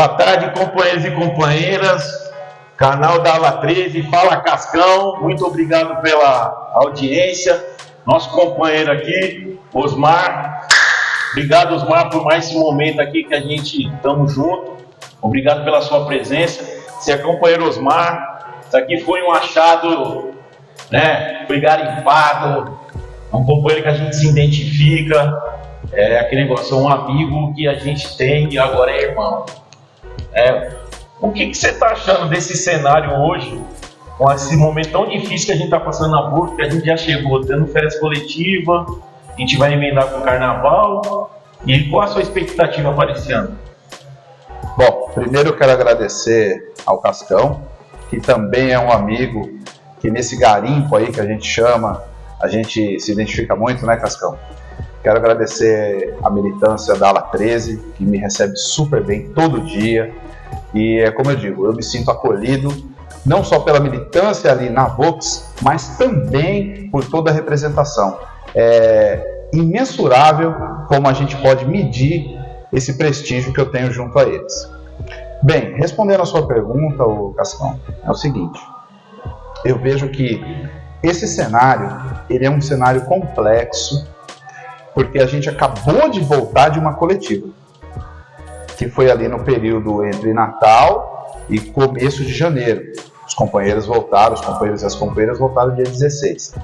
Boa tarde, companheiros e companheiras, canal da Ala 13, fala Cascão, muito obrigado pela audiência. Nosso companheiro aqui, Osmar, obrigado Osmar por mais esse momento aqui que a gente estamos juntos, obrigado pela sua presença. Você é companheiro Osmar, isso aqui foi um achado, né, foi garimpado, é um companheiro que a gente se identifica, é aquele negócio, é um amigo que a gente tem e agora é irmão. O que você está achando desse cenário hoje, com esse momento tão difícil que a gente está passando na burca, que a gente já chegou tendo férias coletivas, a gente vai emendar com o carnaval, e qual a sua expectativa para esse ano? Bom, primeiro eu quero agradecer ao Cascão, que também é um amigo, que nesse garimpo aí que a gente chama, a gente se identifica muito, né, Cascão? Quero agradecer a militância da Ala 13, que me recebe super bem todo dia. E é como eu digo, eu me sinto acolhido, não só pela militância ali na Vox, mas também por toda a representação. É imensurável como a gente pode medir esse prestígio que eu tenho junto a eles. Bem, respondendo a sua pergunta, Cascão, é o seguinte. Eu vejo que esse cenário, ele é um cenário complexo, porque a gente acabou de voltar de uma coletiva, que foi ali no período entre Natal e começo de janeiro. Os companheiros voltaram, os companheiros e as companheiras voltaram dia 16.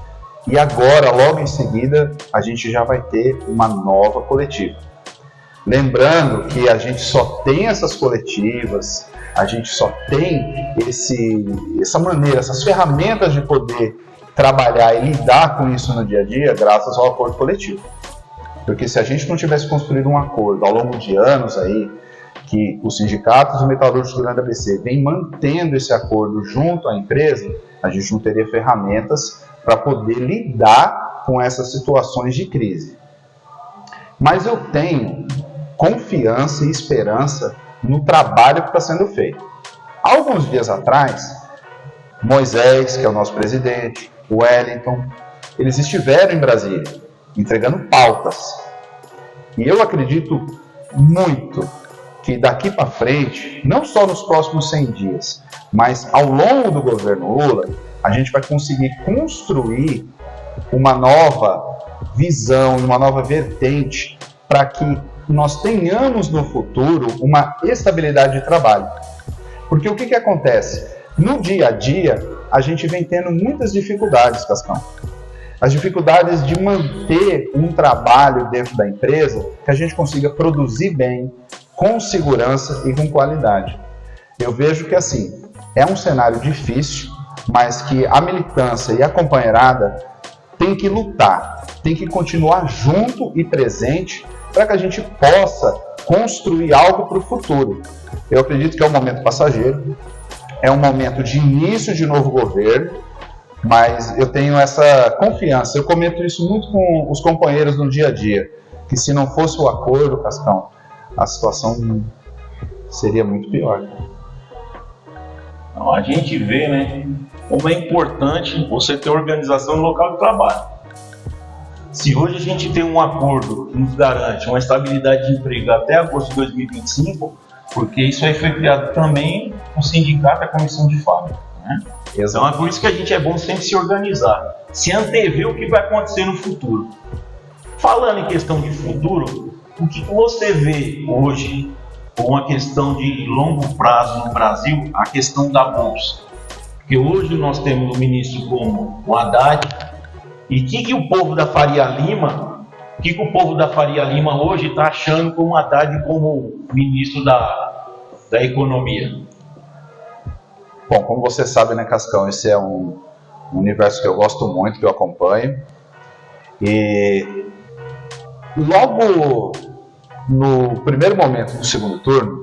E agora, logo em seguida, a gente já vai ter uma nova coletiva. Lembrando que a gente só tem essas coletivas, a gente só tem essa maneira, essas ferramentas de poder trabalhar e lidar com isso no dia a dia, graças ao acordo coletivo. Porque se a gente não tivesse construído um acordo ao longo de anos aí, que os sindicatos e metalúrgicos do Grande ABC vêm mantendo esse acordo junto à empresa, a gente não teria ferramentas para poder lidar com essas situações de crise. Mas eu tenho confiança e esperança no trabalho que está sendo feito. Alguns dias atrás, Moisés, que é o nosso presidente, o Wellington, eles estiveram em Brasília, entregando pautas. E eu acredito muito que daqui para frente, não só nos próximos 100 dias, mas ao longo do governo Lula, a gente vai conseguir construir uma nova visão, uma nova vertente para que nós tenhamos no futuro uma estabilidade de trabalho. Porque o que acontece? No dia a dia, a gente vem tendo muitas dificuldades, Cascão. As dificuldades de manter um trabalho dentro da empresa que a gente consiga produzir bem, com segurança e com qualidade. Eu vejo que assim, é um cenário difícil, mas que a militância e a companheirada tem que lutar, tem que continuar junto e presente para que a gente possa construir algo para o futuro. Eu acredito que é um momento passageiro, é um momento de início de novo governo, mas eu tenho essa confiança, eu comento isso muito com os companheiros no dia a dia, que se não fosse o acordo, Cascão, a situação seria muito pior. A gente vê, né, como é importante você ter organização no local de trabalho. Se hoje a gente tem um acordo que nos garante uma estabilidade de emprego até agosto de 2025, porque isso aí foi criado também com o sindicato e a comissão de fábrica, né? Então é por isso que a gente é bom sempre se organizar, se antever o que vai acontecer no futuro. Falando em questão de futuro, o que você vê hoje com a questão de longo prazo no Brasil, a questão da Bolsa? Porque hoje nós temos um ministro como o Haddad, e o que o povo da Faria Lima, hoje está achando como o Haddad como ministro da Economia? Bom, como você sabe, né, Cascão, esse é um universo que eu gosto muito, que eu acompanho. E logo no primeiro momento do segundo turno,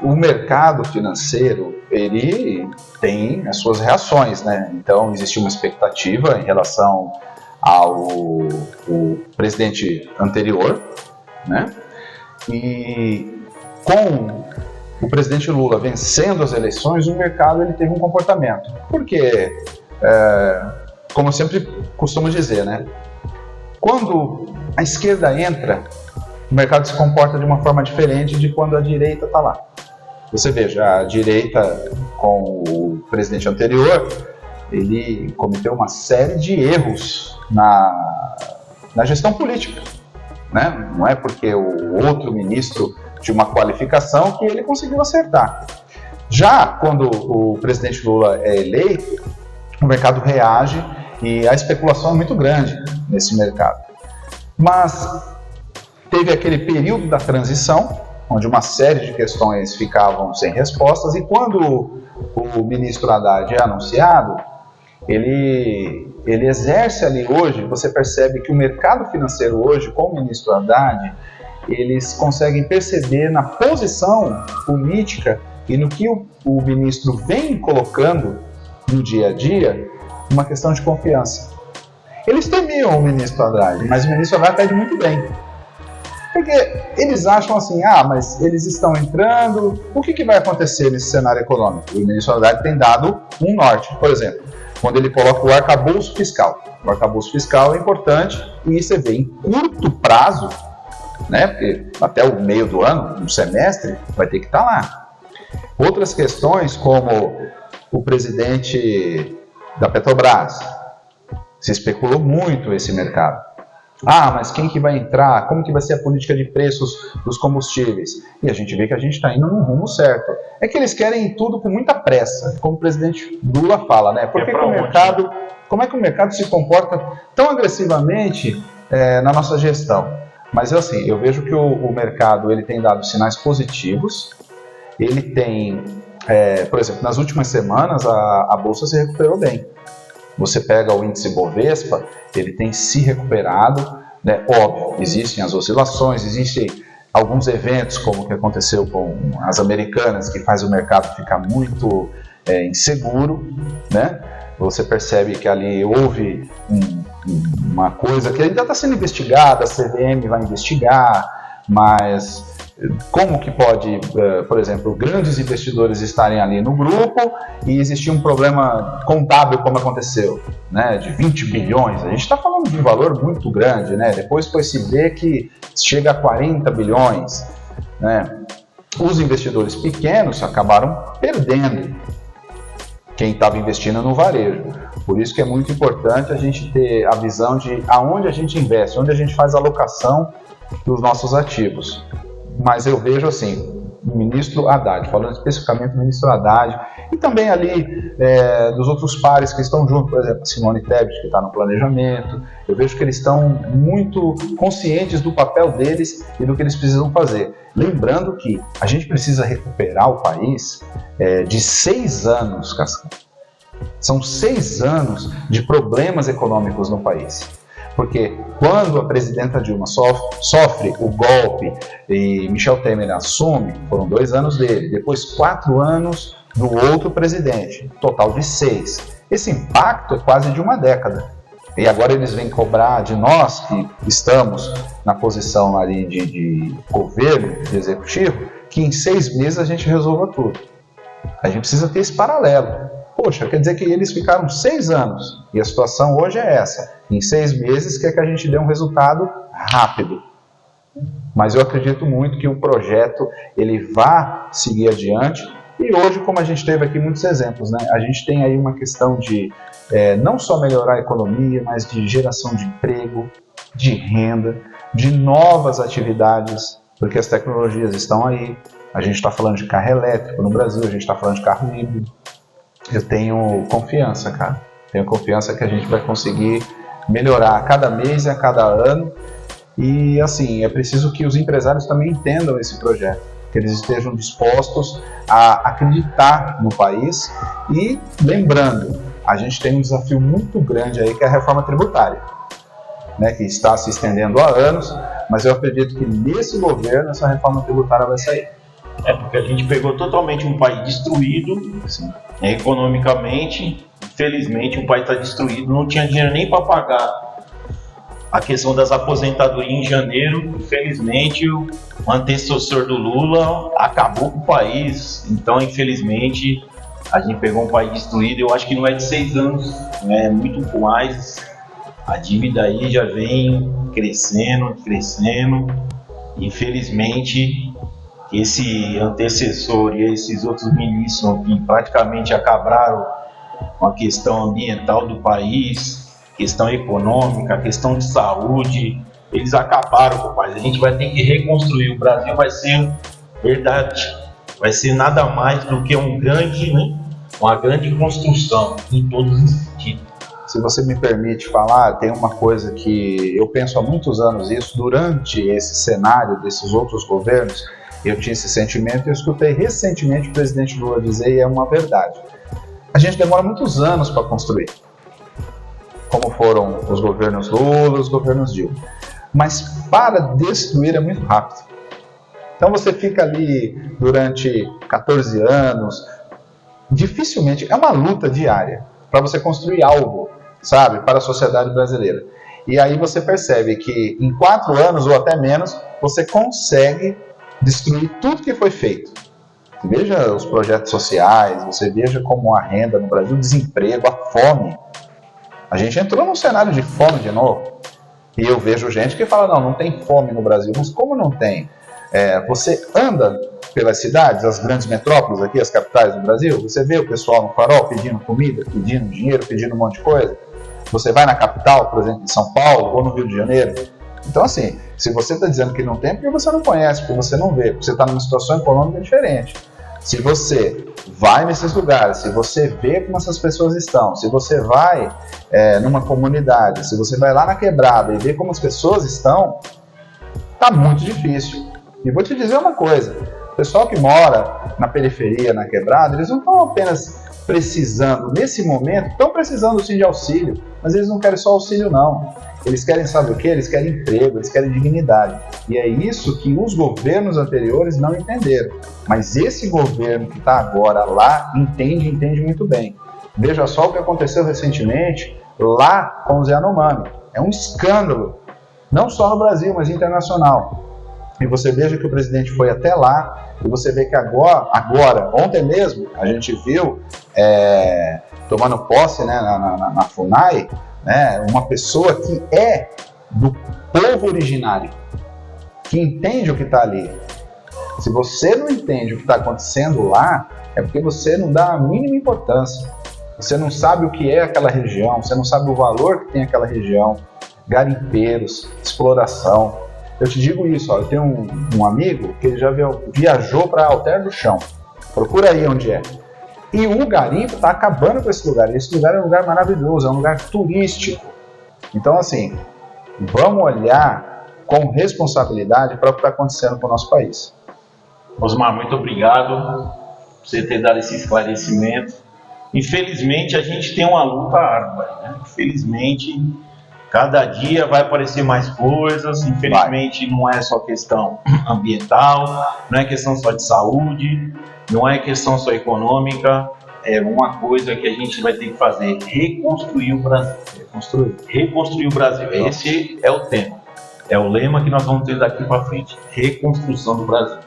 o mercado financeiro, ele tem as suas reações, né? Então, existe uma expectativa em relação ao presidente anterior, né? E com o presidente Lula vencendo as eleições, o mercado ele teve um comportamento. Porque, como eu sempre costumo dizer, né? Quando a esquerda entra, o mercado se comporta de uma forma diferente de quando a direita está lá. Você veja, a direita com o presidente anterior, ele cometeu uma série de erros na gestão política, né? Não é porque o outro ministro tinha uma qualificação que ele conseguiu acertar. Já quando o presidente Lula é eleito, o mercado reage e a especulação é muito grande nesse mercado. Mas teve aquele período da transição, onde uma série de questões ficavam sem respostas, e quando o ministro Haddad é anunciado, ele exerce ali hoje, você percebe que o mercado financeiro hoje, com o ministro Haddad, eles conseguem perceber na posição política e no que o ministro vem colocando no dia a dia, uma questão de confiança. Eles temiam o ministro Haddad, mas o ministro Haddad está indo muito bem. Porque eles acham assim, mas eles estão entrando, o que vai acontecer nesse cenário econômico? O ministro Haddad tem dado um norte, por exemplo, quando ele coloca o arcabouço fiscal. O arcabouço fiscal é importante e você vê em curto prazo, né, porque até o meio do ano, no semestre, vai ter que estar lá. Outras questões, como o presidente da Petrobras, se especulou muito esse mercado. Mas quem que vai entrar? Como que vai ser a política de preços dos combustíveis? E a gente vê que a gente está indo no rumo certo. É que eles querem tudo com muita pressa, como o presidente Lula fala, né? Porque como é que o mercado se comporta tão agressivamente na nossa gestão? Mas assim, eu vejo que o mercado ele tem dado sinais positivos. Ele tem, por exemplo, nas últimas semanas a Bolsa se recuperou bem. Você pega o índice Bovespa, ele tem se recuperado, né? Óbvio, existem as oscilações, existem alguns eventos, como o que aconteceu com as americanas, que faz o mercado ficar muito inseguro, né? Você percebe que ali houve uma coisa que ainda está sendo investigada, a CVM vai investigar, mas como que pode, por exemplo, grandes investidores estarem ali no grupo e existir um problema contábil como aconteceu, né, de 20 bilhões, a gente está falando de um valor muito grande, né, depois foi-se ver que chega a 40 bilhões, né, os investidores pequenos acabaram perdendo quem estava investindo no varejo, por isso que é muito importante a gente ter a visão de aonde a gente investe, onde a gente faz a alocação dos nossos ativos. Mas eu vejo assim, o ministro Haddad, falando especificamente do ministro Haddad, e também ali dos outros pares que estão junto, por exemplo, a Simone Tebet, que está no planejamento, eu vejo que eles estão muito conscientes do papel deles e do que eles precisam fazer. Lembrando que a gente precisa recuperar o país de 6 anos, Cascão. São 6 anos de problemas econômicos no país. Porque quando a presidenta Dilma sofre o golpe e Michel Temer assume, foram 2 anos dele, depois 4 anos do outro presidente, total de 6. Esse impacto é quase de uma década. E agora eles vêm cobrar de nós, que estamos na posição ali de governo, de executivo, que em 6 meses a gente resolva tudo. A gente precisa ter esse paralelo. Poxa, quer dizer que eles ficaram 6 anos e a situação hoje é essa. Em 6 meses quer que a gente dê um resultado rápido. Mas eu acredito muito que o projeto ele vá seguir adiante. E hoje, como a gente teve aqui muitos exemplos, né? A gente tem aí uma questão de não só melhorar a economia, mas de geração de emprego, de renda, de novas atividades, porque as tecnologias estão aí. A gente está falando de carro elétrico no Brasil, a gente está falando de carro híbrido. Eu tenho confiança, cara. Tenho confiança que a gente vai conseguir melhorar a cada mês e a cada ano. E, assim, é preciso que os empresários também entendam esse projeto, que eles estejam dispostos a acreditar no país. E, lembrando, a gente tem um desafio muito grande aí, que é a reforma tributária, né, que está se estendendo há anos, mas eu acredito que nesse governo essa reforma tributária vai sair. Porque a gente pegou totalmente um país destruído, Sim. Economicamente, infelizmente o país está destruído, não tinha dinheiro nem para pagar a questão das aposentadorias em janeiro. Infelizmente o antecessor do Lula acabou com o país, então infelizmente a gente pegou um país destruído. Eu acho que não é de 6 anos, é muito mais, a dívida aí já vem crescendo, Infelizmente, esse antecessor e esses outros ministros que praticamente acabaram com a questão ambiental do país, questão econômica, questão de saúde, eles acabaram com o país. A gente vai ter que reconstruir. O Brasil vai ser, verdade, vai ser nada mais do que uma grande construção em todos os sentidos. Se você me permite falar, tem uma coisa que eu penso há muitos anos isso, durante esse cenário desses outros governos, eu tinha esse sentimento e eu escutei recentemente o presidente Lula dizer, e é uma verdade. A gente demora muitos anos para construir, como foram os governos Lula, os governos Dilma. Mas para destruir é muito rápido. Então você fica ali durante 14 anos, dificilmente, é uma luta diária para você construir algo, sabe, para a sociedade brasileira. E aí você percebe que em 4 anos ou até menos, você consegue destruir tudo que foi feito. Veja os projetos sociais, você veja como a renda no Brasil, o desemprego, a fome. A gente entrou num cenário de fome de novo. E eu vejo gente que fala, não tem fome no Brasil. Mas como não tem? Você anda pelas cidades, as grandes metrópoles aqui, as capitais do Brasil, você vê o pessoal no farol pedindo comida, pedindo dinheiro, pedindo um monte de coisa. Você vai na capital, por exemplo, em São Paulo ou no Rio de Janeiro. Então, assim, se você está dizendo que não tem, é porque você não conhece, porque você não vê, porque você está numa situação econômica diferente. Se você vai nesses lugares, se você vê como essas pessoas estão, se você vai numa comunidade, se você vai lá na quebrada e vê como as pessoas estão, tá muito difícil. E vou te dizer uma coisa, o pessoal que mora na periferia, na quebrada, eles não estão apenas precisando, nesse momento, estão precisando sim de auxílio, mas eles não querem só auxílio não. Eles querem, sabe o quê? Eles querem emprego, eles querem dignidade. E é isso que os governos anteriores não entenderam. Mas esse governo que está agora lá, entende muito bem. Veja só o que aconteceu recentemente lá com o Zé Yanomami. É um escândalo, não só no Brasil, mas internacional. E você veja que o presidente foi até lá, e você vê que agora ontem mesmo, a gente viu, tomando posse, né, na FUNAI, né, uma pessoa que é do povo originário, que entende o que está ali. Se você não entende o que está acontecendo lá, é porque você não dá a mínima importância. Você não sabe o que é aquela região, você não sabe o valor que tem aquela região, garimpeiros, exploração. Eu te digo isso, ó, eu tenho um amigo que ele já viajou para Alter do Chão. Procura aí onde é. E o garimpo está acabando com esse lugar. Esse lugar é um lugar maravilhoso, é um lugar turístico. Então, assim, vamos olhar com responsabilidade para o que está acontecendo com o nosso país. Osmar, muito obrigado por você ter dado esse esclarecimento. Infelizmente, a gente tem uma luta árdua, né? Infelizmente, cada dia vai aparecer mais coisas. Infelizmente, não é só questão ambiental, não é questão só de saúde, não é questão só econômica. É uma coisa que a gente vai ter que fazer: reconstruir o Brasil. Reconstruir o Brasil. Esse é o tema. É o lema que nós vamos ter daqui para frente. Reconstrução do Brasil.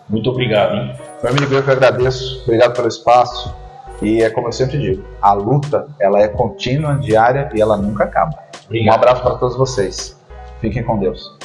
Muito obrigado, hein? Meu amigo, eu que agradeço. Obrigado pelo espaço. E é como eu sempre digo, a luta, ela é contínua, diária e ela nunca acaba. Obrigado. Um abraço para todos vocês. Fiquem com Deus.